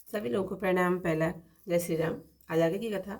सभी लोगों को प्रणाम। पहला जय श्री राम। आज आगे की कथा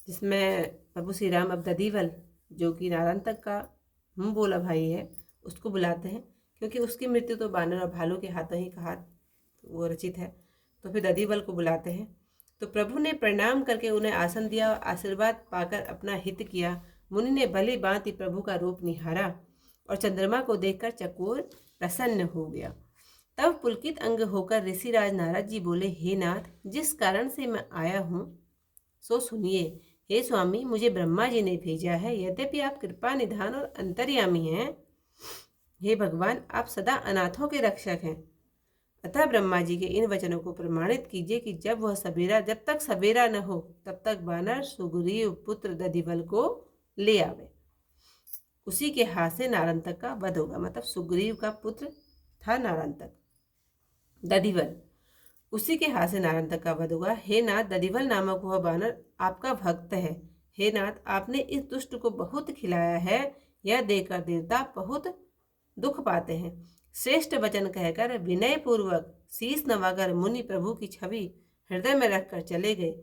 जिसमें प्रभु श्री राम अब दधिवल जो कि नारायणतक का मुंह बोला भाई है उसको बुलाते हैं, क्योंकि उसकी मृत्यु तो बानर और भालू के हाथों ही कहा वो रचित है। तो फिर दधिवल को बुलाते हैं। तो प्रभु ने प्रणाम करके उन्हें आसन दिया और आशीर्वाद पाकर अपना हित किया। मुनि ने भली भांति प्रभु का रूप निहारा और चंद्रमा को देखकर चकोर प्रसन्न हो गया। तब पुलकित अंग होकर ऋषिराज नारद जी बोले, हे नाथ, जिस कारण से मैं आया हूँ सो सुनिए। हे स्वामी, मुझे ब्रह्मा जी ने भेजा है। यद्यपि आप कृपा निधान और अंतर्यामी हैं, हे भगवान, आप सदा अनाथों के रक्षक हैं। अतः ब्रह्मा जी के इन वचनों को प्रमाणित कीजिए कि जब तक सवेरा न हो तब तक बानर सुग्रीव पुत्र दधिवल को ले आवे। उसी के हाथ से नारायणतक का वध होगा। मतलब सुग्रीव का पुत्र था नारायणतक, दधिवल, उसी के हाथ से नारायणतक का वध होगा। हे नाथ, दधिवल नामक वह बानर आपका भक्त है। हे नाथ, आपने इस दुष्ट को बहुत खिलाया है। यह देखकर देवता बहुत दुख पाते हैं। श्रेष्ठ वचन कहकर विनय पूर्वक शीश नवाकर मुनि प्रभु की छवि हृदय में रखकर चले गए।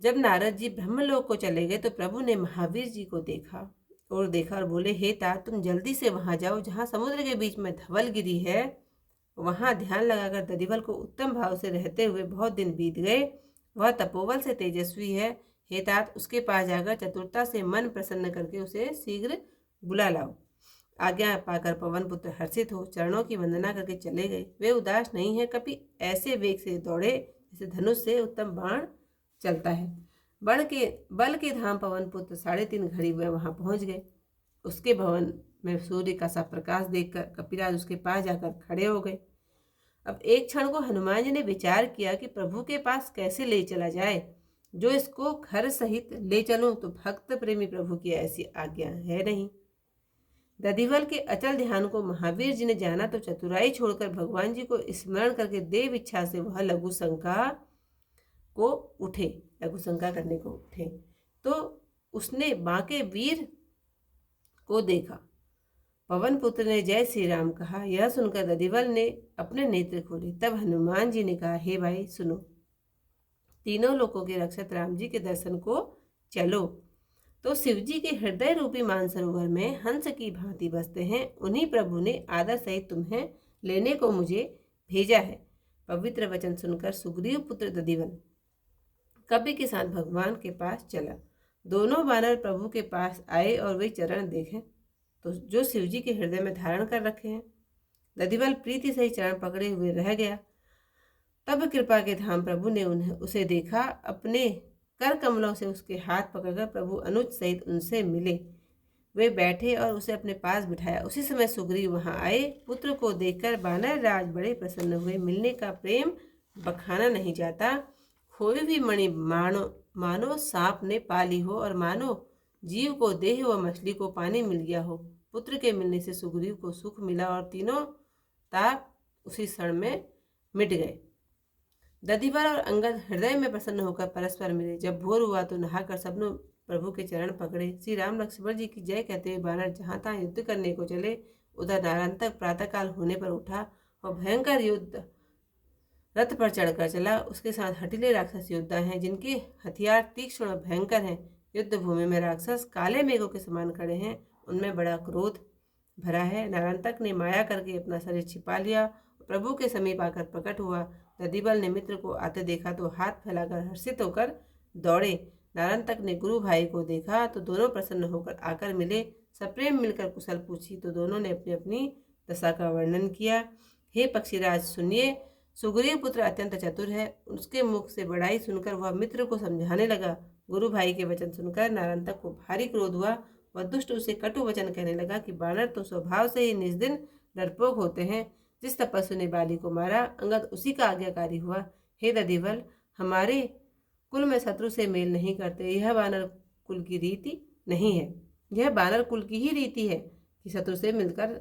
जब नारद जी ब्रह्मलोक को चले गए तो प्रभु ने महावीर जी को देखा और बोले, हे तात, तुम जल्दी से वहां जाओ जहां समुद्र के बीच में धवलगिरी है। वहां ध्यान लगाकर दधिवल को उत्तम भाव से रहते हुए बहुत दिन बीत गए। वह तपोबल से तेजस्वी है। हे तात, उसके पास जाकर चतुरता से मन प्रसन्न करके उसे शीघ्र बुला लाओ। आज्ञा पाकर पवन पुत्र हर्षित हो चरणों की वंदना करके चले गए। वे उदास नहीं है, कभी ऐसे वेग से दौड़े जैसे धनुष से उत्तम बाण चलता है। बल के धाम पवन पुत्र 3.5 घड़ी में वहां पहुंच गए। उसके भवन में सूर्य का सा प्रकाश देखकर कपिराज उसके पास जाकर खड़े हो गए। अब एक क्षण को हनुमान जी ने विचार किया कि प्रभु के पास कैसे ले चला जाए। जो इसको घर सहित ले चलूं तो भक्त प्रेमी प्रभु की ऐसी आज्ञा है नहीं। दधिवल के अचल ध्यान को महावीर जी ने जाना तो चतुराई छोड़कर भगवान जी को स्मरण करके देव इच्छा से वह लघु शंका करने को उठे। तो उसने बांके वीर को देखा। पवन पुत्र ने जय श्री राम कहा। यह सुनकर दधिवल ने अपने नेत्र खोले। तब हनुमान जी ने कहा, हे भाई सुनो, तीनों लोकों के रक्षक राम जी के दर्शन को चलो। तो शिव जी के हृदय रूपी मानसरोवर में हंस की भांति बसते हैं। उन्हीं प्रभु ने आदर सहित तुम्हें लेने को मुझे भेजा है। पवित्र वचन सुनकर सुग्रीव पुत्र दधिवल कपि के साथ भगवान के पास चला। दोनों बानर प्रभु के पास आए और वे चरण देखें तो जो शिव जी के हृदय में धारण कर रखे हैं। दधिवल प्रीति से ही चरण पकड़े हुए रह गया। तब कृपा के धाम प्रभु ने उसे देखा। अपने कर कमलों से उसके हाथ पकड़कर प्रभु अनुज सहित उनसे मिले। वे बैठे और उसे अपने पास बिठाया। उसी समय सुग्रीव वहां आए। पुत्र को देखकर बानर राज बड़े प्रसन्न हुए। मिलने का प्रेम बखाना नहीं जाता। खोई हुई मणि मानो सांप ने पा ली हो और मानो जीव को देह व मछली को पानी मिल गया हो। पुत्र के मिलने से सुग्रीव को सुख मिला और तीनों ताप उसी क्षण में मिट गए। दधिवल और अंगद हृदय में प्रसन्न होकर परस्पर मिले। जब भोर हुआ तो नहाकर सबने प्रभु के चरण पकड़े। श्री राम लक्ष्मण जी की जय कहते हुए बानर जहां तहां युद्ध करने को चले। उधर नारायणतक प्रातःकाल होने पर उठा और भयंकर युद्ध रथ पर चढ़कर चला। उसके साथ हठीले राक्षस योद्धा हैं जिनके हथियार तीक्ष्ण और भयंकर हैं। युद्ध भूमि में राक्षस काले मेघों के समान खड़े हैं। उनमें बड़ा क्रोध भरा है। नारायणतक ने माया करके अपना शरीर छिपा लिया। प्रभु के समीप आकर प्रकट हुआ। दधिवल ने मित्र को आते देखा तो हाथ फैलाकर हर्षित होकर दौड़े। नारायणतक ने गुरु भाई को देखा तो दोनों प्रसन्न होकर आकर मिले। सप्रेम मिलकर कुशल पूछी तो दोनों ने अपनी अपनी दशा का वर्णन किया। हे पक्षीराज सुनिए, सुग्रीव पुत्र अत्यंत चतुर है। उसके मुख से बड़ाई सुनकर वह मित्र को समझाने लगा। गुरु भाई के वचन सुनकर नारायणतक को भारी क्रोध हुआ। वह दुष्ट उसे कटु वचन कहने लगा कि बानर तो स्वभाव से ही निस्दिन डरपोक होते हैं। जिस तपस्वी ने बाली को मारा, अंगद उसी का आज्ञाकारी हुआ। हे दधिवल, हमारे कुल में शत्रु से मेल नहीं करते। यह बानर कुल की रीति नहीं है। यह बानर कुल की ही रीति है कि शत्रु से मिलकर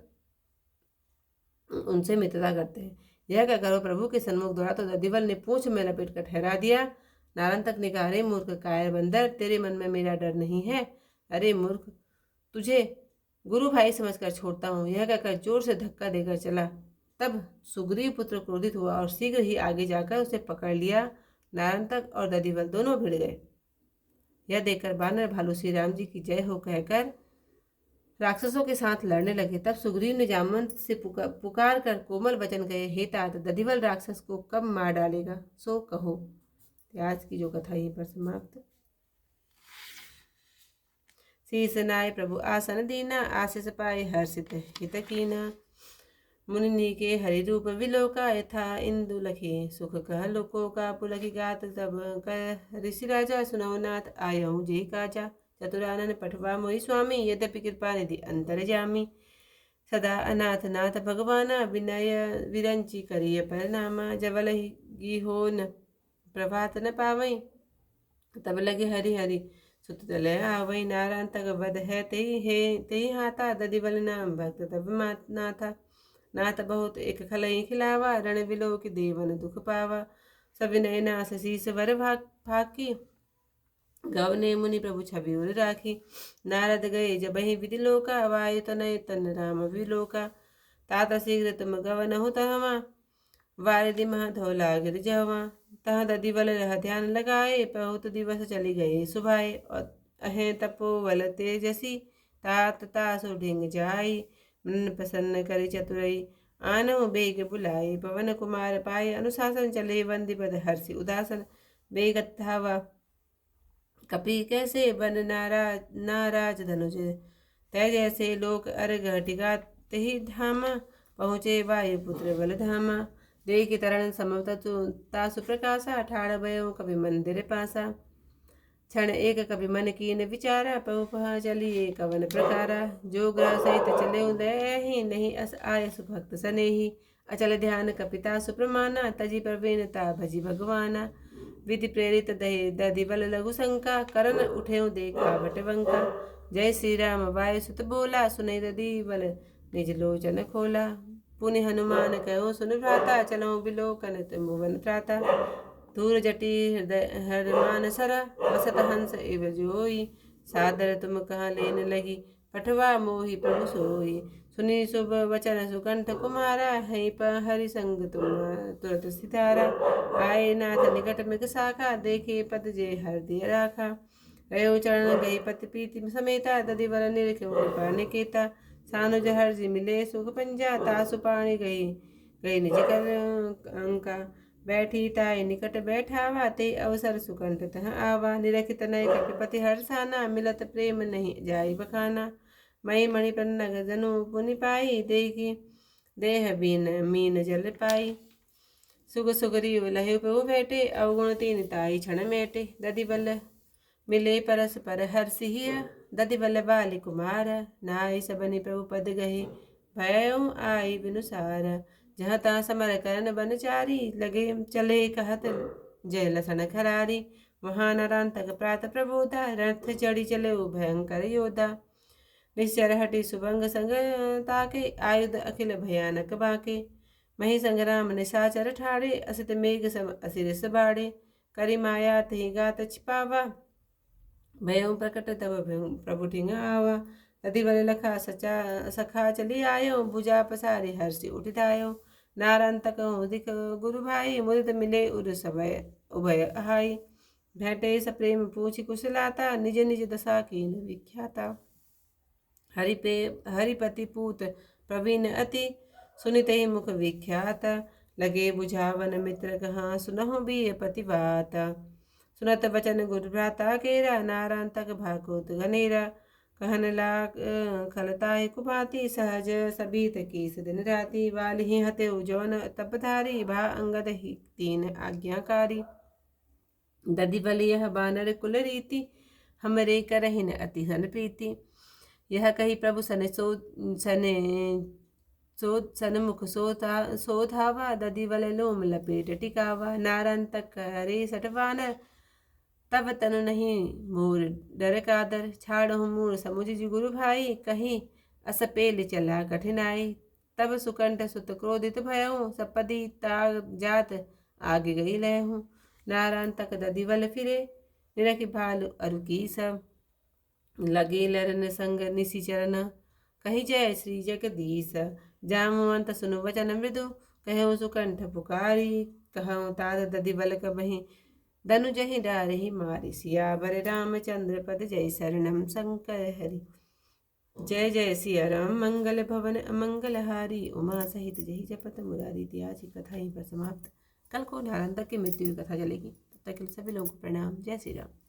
उनसे मित्रता करते हैं। यह कहकर वह प्रभु के सन्मुख दौड़ा तो दधिवल ने पूंछ में लपेट कर ठहरा दिया। नारायणतक ने कहा, अरे मूर्ख कायर बंदर, तेरे मन में मेरा डर नहीं है। अरे मूर्ख, तुझे गुरु भाई समझकर छोड़ता हूँ। यह कहकर जोर से धक्का देकर चला। तब सुग्रीव पुत्र क्रोधित हुआ और शीघ्र ही आगे जाकर उसे पकड़ लिया। नारायणतक और दधिवल दोनों भिड़ गए। यह देखकर बानर भालू श्री राम जी की जय हो कहकर राक्षसों के साथ लड़ने लगे। तब सुग्रीव ने जामवंत से पुकार कर कोमल वचन कहे, हे तात, दधिवल राक्षस को कब मार डालेगा सो कहो। आज की जो कथा यहीं पर समाप्त। शीस नाय प्रभु आसन दीना, आशीष पाए हर्षित हित कीना। मुनि के हरि रूप विलोका, यथा इंदु लखे सुख कह लोको का। पुलकी गात तब कर ऋषि राजा, सुनौ नाथ आयहु जे काजा। चतुरानन पठवा मोहि स्वामी, यद्यपि कृपा निधि अंतर जामी। सदा अनाथ नाथ भगवाना, विनय विरंची करिय परनामा। जबल ही हो न प्रभात न पावई, तब लगे हरि हरि सुत तले आवई। नारायण तक बद है तेहि हाथा, दधिवल नाम भक्त तब नाथा। नाथ बहुत एक खलई खिलावा, रण विलो के देवन दुख पावा। सविनय नास शीस वर फाकी, गवने मुनि प्रभु छवि उर राखी। नारद गए जब ही विधि लोका, वायु तनय तन राम विलोका। तात शीघ्र तुम गवन हो तहवा, वारिधि मह धौला गिर जहवा। तह दधिवल रह ध्यान लगाए, बहुत दिवस चली गए सुभाए। अहें तपोवल तेजसी, तात तासु ढिंग जाई। मन प्रसन्न करि चतुरई, आनहु बेग बुलाई। पवन कुमार पाए अनुशासन, चले वंदि पद हर्षि उदासन। बेगत धावा कपि कैसे, बन नाराज धनुज तय जैसे। लोक अर्घ टिका तहि धामा, पहुँचे वायुपुत्र बल धामा। देख तरण समवत तासु प्रकाशा, ठाड़ भयो कवि मंदिर पासा। क्षण एक कवि मन कीन विचारा, पहुपहा चलिए कवन प्रकारा। जो ग्रह सहित चले उदय, नहीं अस आयस भक्त सनेही। अचल ध्यान कपिता सुप्रमाना, तजी प्रवीणता भजी भगवाना। विधि प्रेरित दधिवल लघु शंका, करन उठे देखा बटवंका। जय श्री राम वायु सुत बोला, सुनई दधिवल निज लोचन खोला। पुनि हनुमान कहो सुन भ्राता, चलो बिलोकन मुवन त्राता। धूर जटी हरमान सरा, बसत हंस एव जोई। सादर तुम कहाँ लेन लगी, पठवा मोहि प्रभु सोई। सुनी शुभ वचन सुकंठ कुमारा, हई पर हरि संग तुम तुरत सितारा। आए नाथ निकट मृग शाखा, देखे पद जे हृदय राखा। रयो चरण गई पति प्रीति समेता, दधिवल निरखे कृपा निकेता। सानुज हर्षि मिले सुख पंजा, तासु पाणी गई निज कर अंका। बैठी ताय निकट बैठावा, ते अवसर सुकंठ तह आवा। निरखित नय कपिपति हर्षाना, मिलत प्रेम नहीं जाई बखाना। मई मणि पन्नग जनु पुनि पाई, देखी देह बीन मीन जल पाई। सुग सुगरीव लहे प्रभु भेटे, अवगुण तीन ताई क्षण मेटे। दधिवल मिले परस पर हर्षिया, दधिवल बालि कुमार। नाई सबनि प्रभु पद गहे, भयो आई बिनुसार। जहाँ तहाँ समर करन बनचारी, लगे चले कहत जय लसन खरारी। वहाँ नरांतक प्रात प्रबोधा, रथ चढ़ी चले भयंकर योधा। निश्चर हटि सुभंग संग ताके, आयुध अखिल भयानक बाके। मही संग्राम निशाचर ठाड़े, असित मेघ सम असिरिस बाड़े। करि माया तहि गात छिपावा, भयउ प्रकट तब प्रभु ठिंग आवा। दधिवल लखा सखा चली आयो, भुजा पसारी हर्षि उठितायो। नारायण दिख गुरु भाई, मुदित मिले उर सभय उभय हाई। भेटे सप्रेम पूछि कुशलाता, निज निज दशा कीन विख्याता। हरिपति पूत प्रवीण अति, सुनित ही मुख विख्यात। लगे बुझावन मित्र कहाँ, सुनहु भी पति बात। सुनत वचन गुरु भ्राता केरा, नारायण तक भाकुत घनेरा। कहन लाग खलताहि कुभाति, सहज सबीत कीस दिन राति। वाल ही हते जौन तपधारी, भा अंगद ही तीन आज्ञाकारी। दधिवल यह बानर कुल रीति, हमरे करहिन अति सन प्रीति। यह कही प्रभु सन्मुख सोधावा, दधिवल लोम लपेट टिकावा। नारायण तक करे सटवानर, तब तनु नहीं मोर डर कादर। छाड़हु मूर समुझ गुरु भाई, कहीं असपेल चला कठिनाई। तब सुकंठ सुत क्रोधित भयहु, सपदी ताग जात आगे गई लहहु। नारायण तक दधिवल फिरे, निरखि भालु अरु की सब। लगे लरन संग निशि चरण, कहीं जय श्री जगदीश। जामवंत सुनु वचन मृदु, कहूँ सुकंठ पुकारी। कहूँ तात दधिबल कबहि, धनु जहि डारहि मारी। सियावर रामचंद्र पद, जय शरणम शंकर हरि। जय जय सिया राम, मंगल भवन अमंगल हारी। उमा सहित जहि जपत मुरारी। इतिहास की कथा यहीं पर समाप्त। कल को नालंदा की मृत्यु की कथा चलेगी। तब तक के लिए सभी लोगों को प्रणाम। जय श्री राम।